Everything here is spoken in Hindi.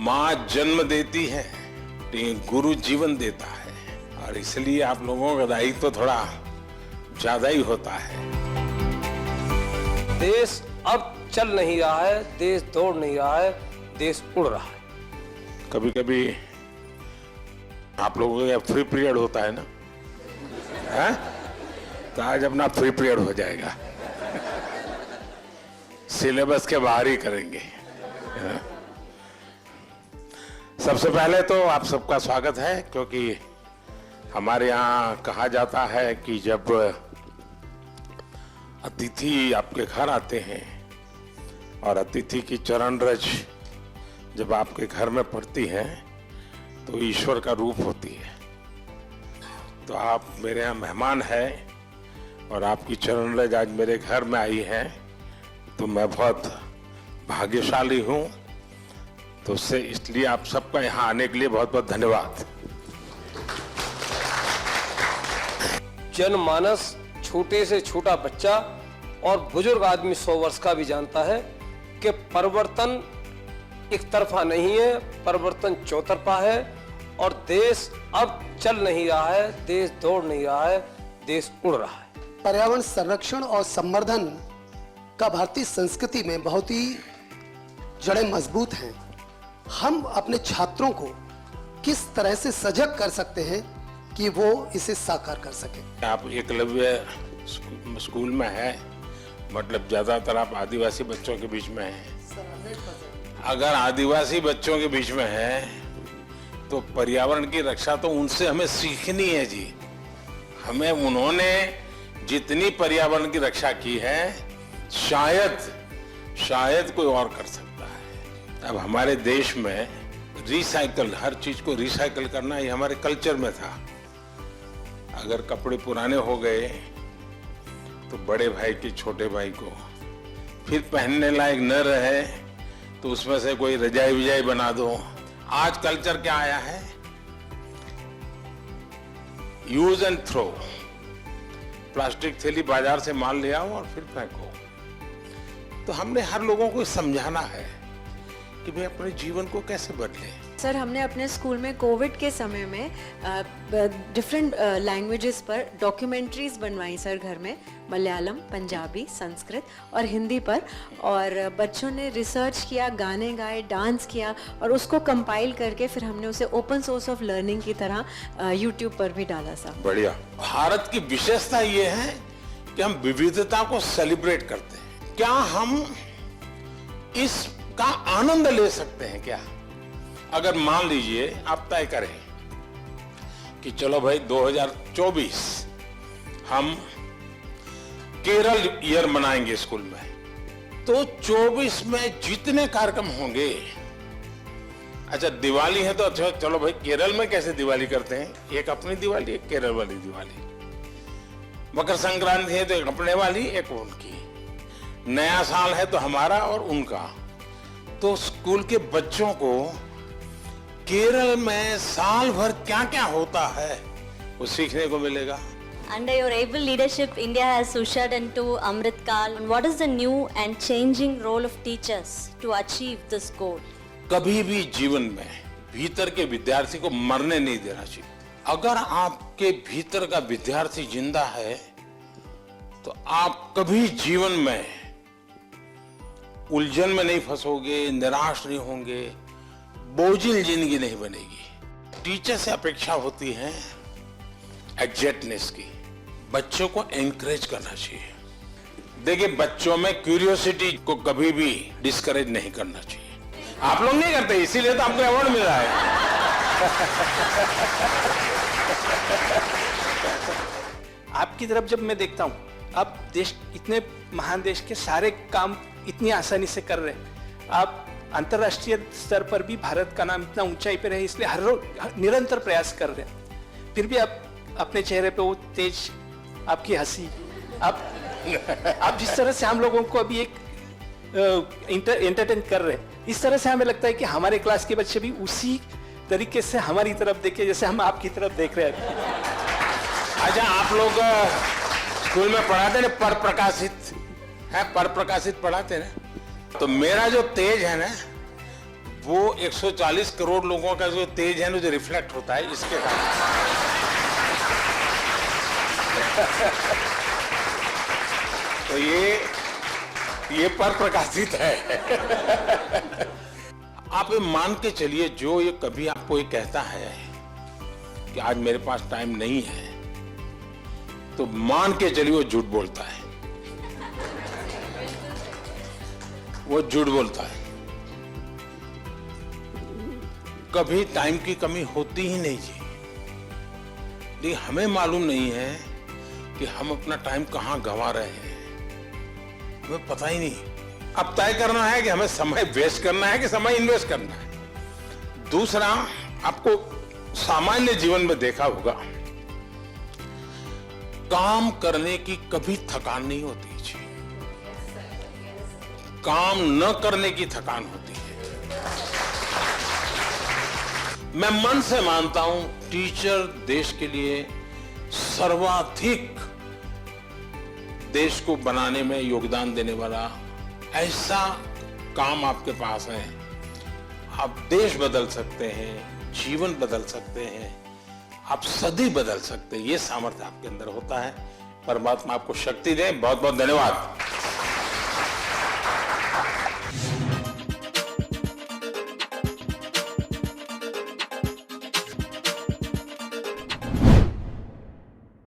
माँ जन्म देती है, लेकिन गुरु जीवन देता है, और इसलिए आप लोगों का दायित्व तो थोड़ा ज्यादा ही होता है। देश अब चल नहीं रहा है, देश दौड़ नहीं रहा है, देश उड़ रहा है। कभी कभी आप लोगों का फ्री पीरियड होता है ना, है? तो आज अपना फ्री पीरियड हो जाएगा, सिलेबस के बाहर ही करेंगे। सबसे पहले तो आप सबका स्वागत है, क्योंकि हमारे यहाँ कहा जाता है कि जब अतिथि आपके घर आते हैं और अतिथि की चरण रज जब आपके घर में पड़ती है तो ईश्वर का रूप होती है। तो आप मेरे यहाँ मेहमान हैं और आपकी चरण रज आज मेरे घर में आई है, तो मैं बहुत भाग्यशाली हूँ। तो उससे इसलिए आप सबका यहाँ आने के लिए बहुत बहुत धन्यवाद। जनमानस, छोटे से छोटा बच्चा और बुजुर्ग आदमी 100 वर्ष का भी जानता है कि परिवर्तन एक तरफा नहीं है, परिवर्तन चौतरफा है। और देश अब चल नहीं रहा है, देश दौड़ नहीं रहा है, देश उड़ रहा है। पर्यावरण संरक्षण और संवर्धन का भारतीय संस्कृति में बहुत ही जड़ें मजबूत हैं। हम अपने छात्रों को किस तरह से सजग कर सकते हैं कि वो इसे साकार कर सके? आप एकलव्य स्कूल में है, मतलब ज्यादातर आप आदिवासी बच्चों के बीच में हैं। अगर आदिवासी बच्चों के बीच में है तो पर्यावरण की रक्षा तो उनसे हमें सीखनी है जी। हमें उन्होंने जितनी पर्यावरण की रक्षा की है शायद कोई और कर सकता है। अब हमारे देश में रिसाइकल, हर चीज को रिसाइकल करना ये हमारे कल्चर में था। अगर कपड़े पुराने हो गए तो बड़े भाई के छोटे भाई को फिर पहनने लायक न रहे तो उसमें से कोई रजाई विजाई बना दो। आज कल्चर क्या आया है? Use and throw. प्लास्टिक थैली बाजार से माल ले आओ और फिर फेंको। तो हमने हर लोगों को समझाना है कि भाई अपने जीवन को कैसे बदले। सर, हमने अपने स्कूल में कोविड के समय में डिफरेंट लैंग्वेजेस पर डॉक्यूमेंट्रीज बनवाई सर घर में, मलयालम, पंजाबी, संस्कृत और हिंदी पर। और बच्चों ने रिसर्च किया, गाने गाए, डांस किया और उसको कंपाइल करके फिर हमने उसे ओपन सोर्स ऑफ लर्निंग की तरह यूट्यूब पर भी डाला सर। बढ़िया। भारत की विशेषता ये है कि हम विविधता को सेलिब्रेट करते हैं। क्या हम इसका आनंद ले सकते हैं क्या? अगर मान लीजिए आप तय करें कि चलो भाई 2024 हम केरल ईयर मनाएंगे स्कूल में, तो 24 में जितने कार्यक्रम होंगे, अच्छा दिवाली है तो अच्छा चलो भाई केरल में कैसे दिवाली करते हैं, एक अपनी दिवाली, एक केरल वाली दिवाली। मकर संक्रांति है तो एक अपने वाली, एक उनकी। नया साल है तो हमारा और उनका। तो स्कूल के बच्चों को केरल में साल भर क्या क्या होता है वो सीखने को मिलेगा। Under your able leadership, India has ushered into Amrit Kaal. What is the new and changing role of teachers to achieve this goal? कभी भी जीवन में भीतर के विद्यार्थी को मरने नहीं देना चाहिए। अगर आपके भीतर का विद्यार्थी जिंदा है तो आप कभी जीवन में उलझन में नहीं फंसोगे, निराश नहीं होंगे, बोझिल जिंदगी नहीं बनेगी। टीचर से अपेक्षा होती है एग्जैक्टनेस की। बच्चों को एनकरेज करना चाहिए। देखिए, बच्चों में क्यूरियोसिटी को कभी भी डिस्करेज नहीं करना चाहिए। आप लोग नहीं करते, इसीलिए तो आपको अवार्ड मिल रहा है। आपकी तरफ जब मैं देखता हूँ, आप देश, इतने महान देश के सारे काम इतनी आसानी से कर रहे हैं। आप अंतर्राष्ट्रीय स्तर पर भी भारत का नाम इतना ऊंचाई पे रहे, इसलिए हर रोज निरंतर प्रयास कर रहे हैं। फिर भी आप अपने चेहरे पे वो तेज, आपकी हंसी, आप जिस तरह से हम लोगों को अभी एक एंटरटेन कर रहे हैं, इस तरह से हमें लगता है कि हमारे क्लास के बच्चे भी उसी तरीके से हमारी तरफ देखे जैसे हम आपकी तरफ देख रहे हैं। अच्छा, आप लोग स्कूल में पढ़ाते ना पर प्रकाशित है, पर प्रकाशित पढ़ाते ना, तो मेरा जो तेज है ना वो 140 करोड़ लोगों का जो तेज है ना, जो रिफ्लेक्ट होता है इसके कारण। तो ये पर प्रकाशित है। आप ये मान के चलिए, जो ये कभी आपको ये कहता है कि आज मेरे पास टाइम नहीं है, तो मान के चलिए वो झूठ बोलता है। वो झूठ बोलता है। कभी टाइम की कमी होती ही नहीं जी। लेकिन हमें मालूम नहीं है कि हम अपना टाइम कहां गंवा रहे हैं, हमें पता ही नहीं। अब तय करना है कि हमें समय वेस्ट करना है कि समय इन्वेस्ट करना है। दूसरा, आपको सामान्य जीवन में देखा होगा, काम करने की कभी थकान नहीं होती जी, काम न करने की थकान होती है। मैं मन से मानता हूं, टीचर देश के लिए सर्वाधिक देश को बनाने में योगदान देने वाला ऐसा काम आपके पास है। आप देश बदल सकते हैं, जीवन बदल सकते हैं, आप सदी बदल सकते हैं। ये सामर्थ्य आपके अंदर होता है। परमात्मा आपको शक्ति दे। बहुत बहुत धन्यवाद।